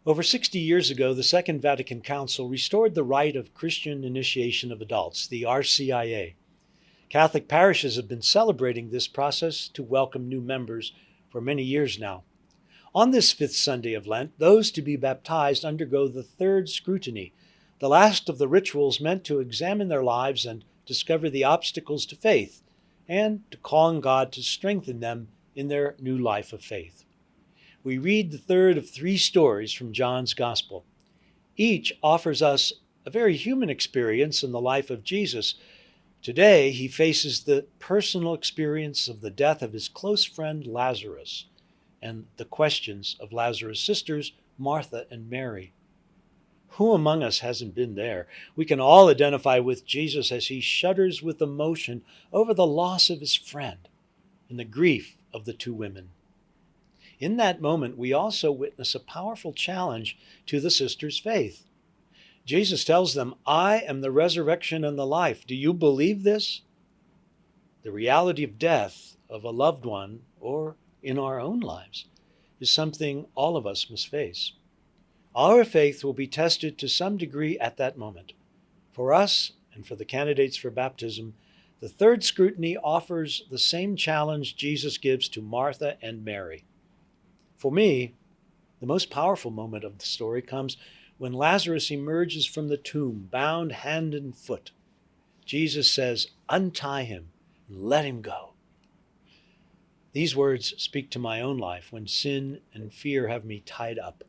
Over 60 years ago, the Second Vatican Council restored the rite of Christian initiation of adults, the RCIA. Catholic parishes have been celebrating this process to welcome new members for many years now. On this fifth Sunday of Lent, those to be baptized undergo the third scrutiny, the last of the rituals meant to examine their lives and discover the obstacles to faith, and to call on God to strengthen them in their new life of faith. We read the third of three stories from John's Gospel. Each offers us a very human experience in the life of Jesus. Today, he faces the personal experience of the death of his close friend Lazarus and the questions of Lazarus' sisters, Martha and Mary. Who among us hasn't been there? We can all identify with Jesus as he shudders with emotion over the loss of his friend and the grief of the two women. In that moment, we also witness a powerful challenge to the sisters' faith. Jesus tells them, "I am the resurrection and the life. Do you believe this?" The reality of death of a loved one, or in our own lives, is something all of us must face. Our faith will be tested to some degree at that moment. For us, and for the candidates for baptism, the third scrutiny offers the same challenge Jesus gives to Martha and Mary. For me, the most powerful moment of the story comes when Lazarus emerges from the tomb, bound hand and foot. Jesus says, "Untie him and let him go." These words speak to my own life when sin and fear have me tied up.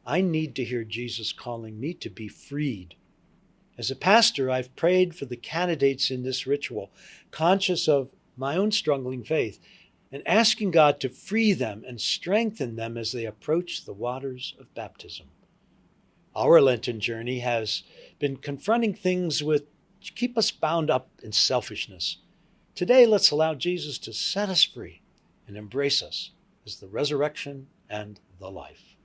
I need to hear Jesus calling me to be freed. As a pastor, I've prayed for the candidates in this ritual, conscious of my own struggling faith, and asking God to free them and strengthen them as they approach the waters of baptism. Our Lenten journey has been confronting things which keep us bound up in selfishness. Today, let's allow Jesus to set us free and embrace us as the resurrection and the life.